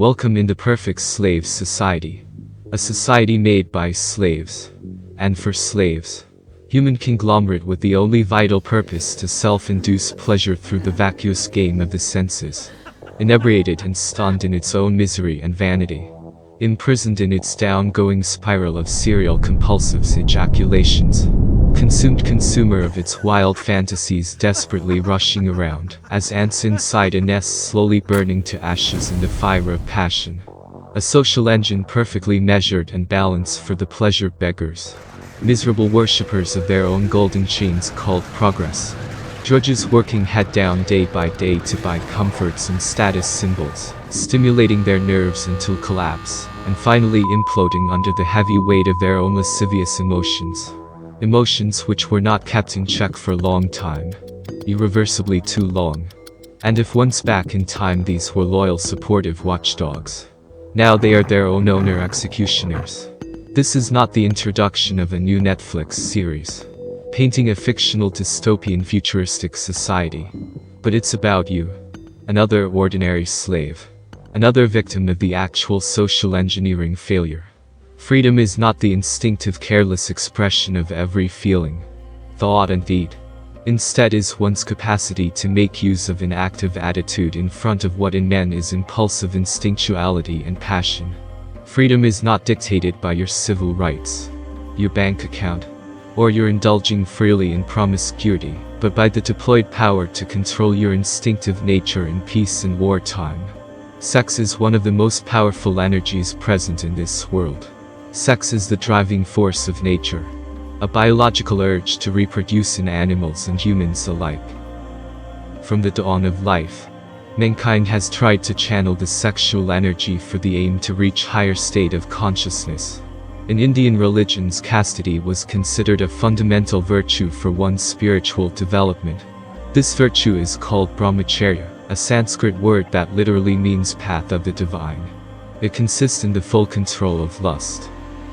Welcome in the perfect slave society. A society made by slaves. And for slaves. Human conglomerate with the only vital purpose to self-induce pleasure through the vacuous game of the senses. Inebriated and stunned in its own misery and vanity. Imprisoned in its down-going spiral of serial compulsive ejaculations. Consumed consumer of its wild fantasies, desperately rushing around, as ants inside a nest slowly burning to ashes in the fire of passion. A social engine perfectly measured and balanced for the pleasure beggars. Miserable worshippers of their own golden chains called progress. Drudges working head down day by day to buy comforts and status symbols, stimulating their nerves until collapse, and finally imploding under the heavy weight of their own lascivious emotions. Emotions which were not kept in check for a long time. Irreversibly too long. And if once back in time these were loyal supportive watchdogs. Now they are their own owner executioners. This is not the introduction of a new Netflix series, painting a fictional dystopian futuristic society. But it's about you. Another ordinary slave. Another victim of the actual social engineering failure. Freedom is not the instinctive careless expression of every feeling, thought and deed. Instead is one's capacity to make use of an active attitude in front of what in men is impulsive instinctuality and passion. Freedom is not dictated by your civil rights, your bank account, or your indulging freely in promiscuity, but by the deployed power to control your instinctive nature in peace and wartime. Sex is one of the most powerful energies present in this world. Sex is the driving force of nature, a biological urge to reproduce in animals and humans alike. From the dawn of life, mankind has tried to channel the sexual energy for the aim to reach higher state of consciousness. In Indian religions, chastity was considered a fundamental virtue for one's spiritual development. This virtue is called brahmacharya, a Sanskrit word that literally means path of the divine. It consists in the full control of lust,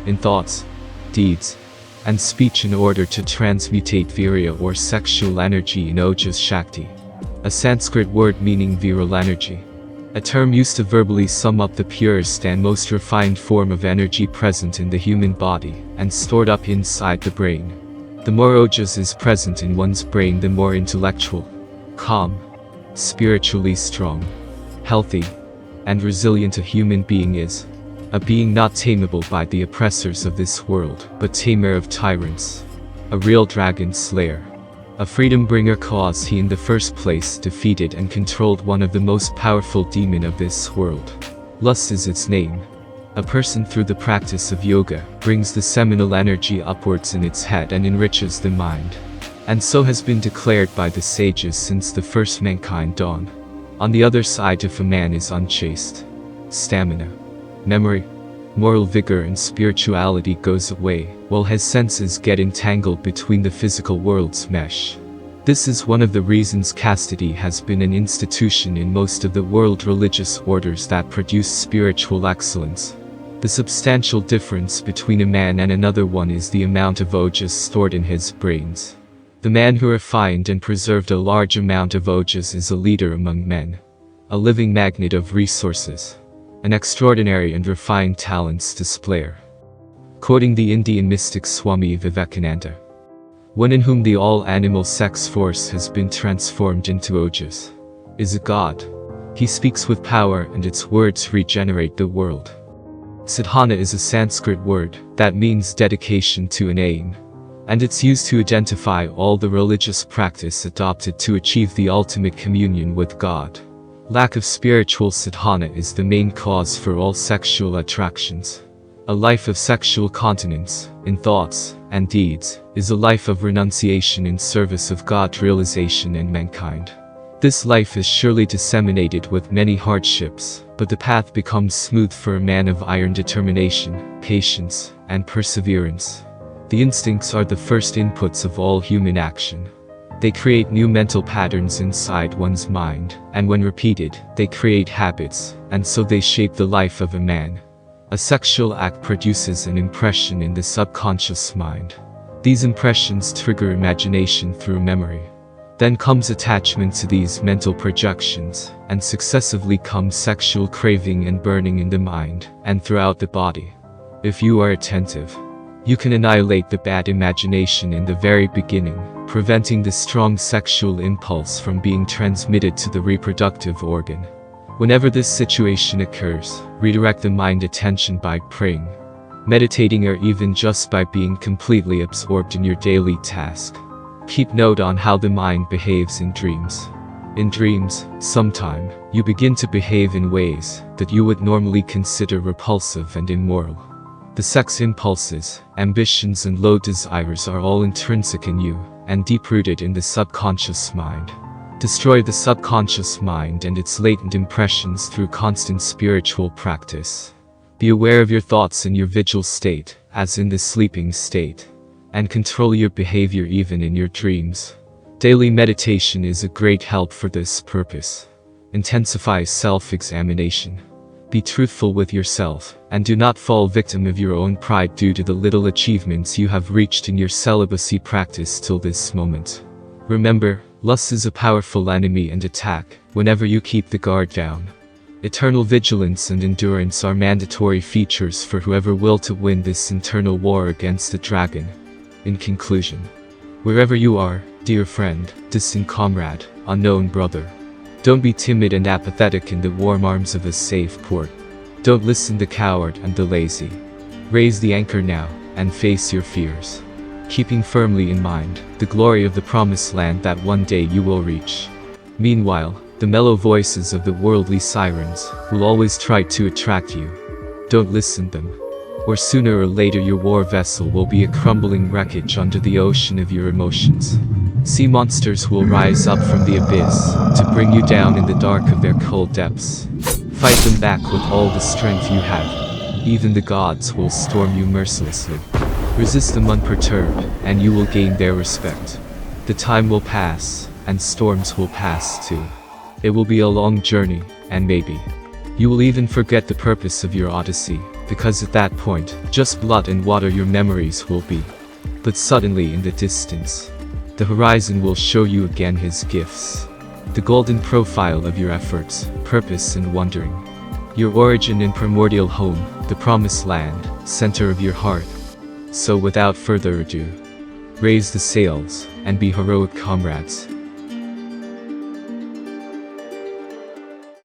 in thoughts, deeds, and speech in order to transmutate virya or sexual energy in ojas shakti, a Sanskrit word meaning virile energy, a term used to verbally sum up the purest and most refined form of energy present in the human body and stored up inside the brain. The more ojas is present in one's brain, the more intellectual, calm, spiritually strong, healthy, and resilient a human being is. A being not tameable by the oppressors of this world, but tamer of tyrants. A real dragon slayer. A freedom bringer, cause he in the first place defeated and controlled one of the most powerful demon of this world. Lust is its name. A person through the practice of yoga brings the seminal energy upwards in its head and enriches the mind. And so has been declared by the sages since the first mankind dawn. On the other side, if a man is unchaste, stamina, memory, moral vigor and spirituality goes away, while his senses get entangled between the physical world's mesh. This is one of the reasons chastity has been an institution in most of the world religious orders that produce spiritual excellence. The substantial difference between a man and another one is the amount of ojas stored in his brains. The man who refined and preserved a large amount of ojas is a leader among men, a living magnet of resources, an extraordinary and refined talents displayer. Quoting the Indian mystic Swami Vivekananda, one in whom the all-animal sex force has been transformed into ojas, is a god. He speaks with power and its words regenerate the world. Sadhana is a Sanskrit word that means dedication to an aim, and it's used to identify all the religious practice adopted to achieve the ultimate communion with God. Lack of spiritual sadhana is the main cause for all sexual attractions. A life of sexual continence, in thoughts and deeds, is a life of renunciation in service of God's realization and mankind. This life is surely disseminated with many hardships, but the path becomes smooth for a man of iron determination, patience, and perseverance. The instincts are the first inputs of all human action. They create new mental patterns inside one's mind, and when repeated, they create habits, and so they shape the life of a man. A sexual act produces an impression in the subconscious mind. These impressions trigger imagination through memory. Then comes attachment to these mental projections, and successively comes sexual craving and burning in the mind and throughout the body. If you are attentive, you can annihilate the bad imagination in the very beginning, preventing the strong sexual impulse from being transmitted to the reproductive organ. Whenever this situation occurs, redirect the mind attention by praying, meditating, or even just by being completely absorbed in your daily task. Keep note on how the mind behaves in dreams. In dreams, sometime, you begin to behave in ways that you would normally consider repulsive and immoral. The sex impulses, ambitions, and low desires are all intrinsic in you and deep-rooted in the subconscious mind. Destroy the subconscious mind and its latent impressions through constant spiritual practice. Be aware of your thoughts in your vigil state, as in the sleeping state, and control your behavior even in your dreams. Daily meditation is a great help for this purpose. Intensify self-examination. Be truthful with yourself, and do not fall victim of your own pride due to the little achievements you have reached in your celibacy practice till this moment. Remember, lust is a powerful enemy and attack whenever you keep the guard down. Eternal vigilance and endurance are mandatory features for whoever will to win this internal war against the dragon. In conclusion, wherever you are, dear friend, distant comrade, unknown brother, don't be timid and apathetic in the warm arms of a safe port. Don't listen to the coward and the lazy. Raise the anchor now, and face your fears, keeping firmly in mind the glory of the promised land that one day you will reach. Meanwhile, the mellow voices of the worldly sirens will always try to attract you. Don't listen to them, or sooner or later your war vessel will be a crumbling wreckage under the ocean of your emotions. Sea monsters will rise up from the abyss to bring you down in the dark of their cold depths. Fight them back with all the strength you have. Even the gods will storm you mercilessly. Resist them unperturbed, and you will gain their respect. The time will pass, and storms will pass too. It will be a long journey, and maybe you will even forget the purpose of your odyssey, because at that point, just blood and water your memories will be. But suddenly in the distance, the horizon will show you again his gifts. The golden profile of your efforts, purpose, and wandering. Your origin and primordial home, the promised land, center of your heart. So without further ado, raise the sails, and be heroic comrades.